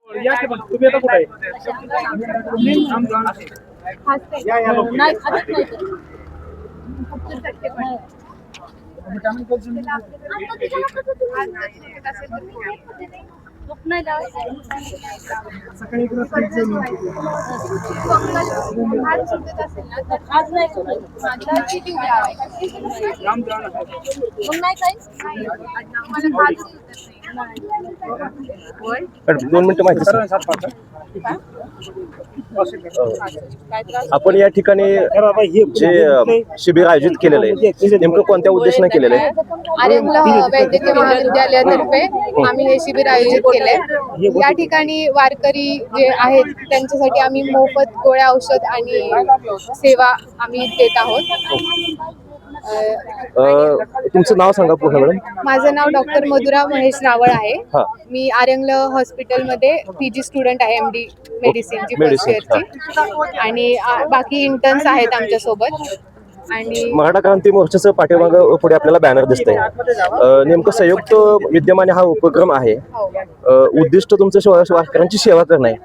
या की मग तुम्ही आता कुठे आहे? नाही खात नाही ते. सकाळी दोन मिनिटं माहिती सर. आपण या ठिकाणी जे शिबिर आयोजित केलेलं आहे नेमकं कोणत्या उद्देशाने केलेलं आहे? आर्यमला वैद्यकीय महाविद्यालयातर्फे आम्ही हे शिबिर आयोजित केले. या ठिकाणी वारकरी जे आहेत त्यांच्यासाठी आम्ही मोफत गोळ्या औषध आणि सेवा आम्ही देत आहोत. तुमचं नाव सांगा पूर्ण मॅडम. माझं नाव डॉक्टर मधुरा महेश रावळ आहे. हा. मी आर्यंगल हॉस्पिटलमध्ये PG स्टुडंट आहे, MD मेडिसिनची फर्स्ट इयरची. आणि बाकी इंटर्न्स आहेत आमच्या सोबत. आणि मराठा क्रांती मोर्चाचं पाठीमागं पुढे आपल्याला बॅनर दिसतंय. नेमकं संयुक्त विद्यमाने हा उपक्रम आहे. उद्दिष्ट तुमचं वारकऱ्यांची सेवा करणं आहे.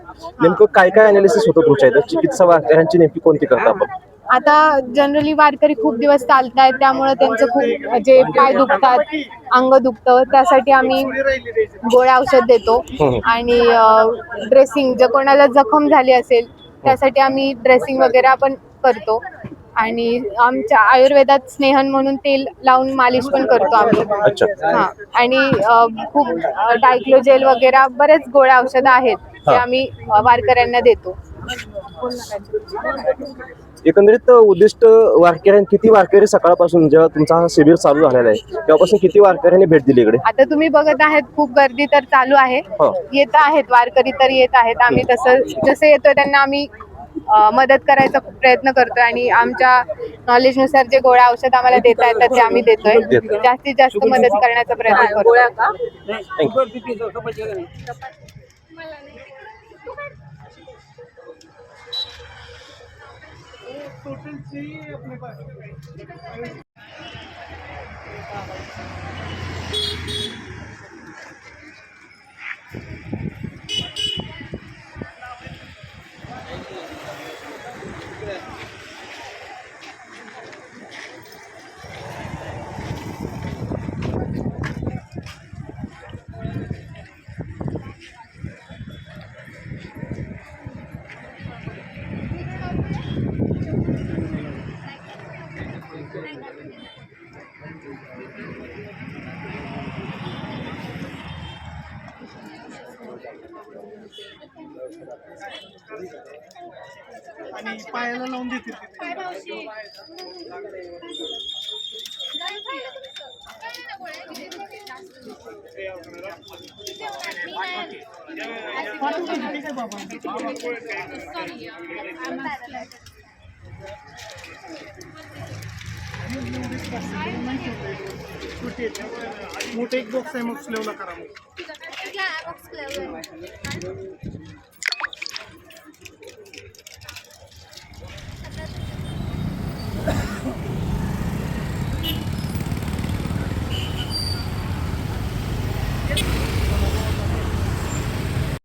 नेमकं काय काय अनालिसिस होतं तुमच्या इथं? चिकित्सा वारकऱ्यांची नेमकी कोणती करता आपण? आता जनरली वारकरी खूप दिवस चालतायत, त्यामुळे त्यांचं खूप जे पाय दुखतात, अंग दुखतं, त्यासाठी आम्ही गोळ्या औषध देतो. आणि ड्रेसिंग, जर कोणाला जखम झाली असेल त्यासाठी आम्ही ड्रेसिंग वगैरे आपण करतो. आणि आमच्या आयुर्वेदात स्नेहन म्हणून तेल लावून मालिश पण करतो आम्ही. हा. आणि खूप डायक्लोजेल वगैरे बरेच गोळ्या औषधं आहेत ते आम्ही वारकऱ्यांना देतो. एकंदरीत उद्दिष्ट किती वारकरी सकाळपासून जेव्हा तुमचा हा शिबिर चालू झालेला आहे तेव्हापासून किती वारकऱ्यांनी भेट दिली इकडे? आता तुम्ही बघत आहेत खूप गर्दी तर चालू आहे. येत आहेत वारकरी तर येत आहेत. आम्ही जसं येतोय त्यांना आम्ही मदत करायचा प्रयत्न करतोय. आणि आमच्या नॉलेजनुसार जे गोळ्या औषध आम्हाला देता येतात ते आम्ही देतोय. जास्तीत जास्त मदत करण्याचा प्रयत्न करतो. आणि पायाला लावून देतील. मोठे एक बॉक्स आहे, मग स्लेवला करा. मग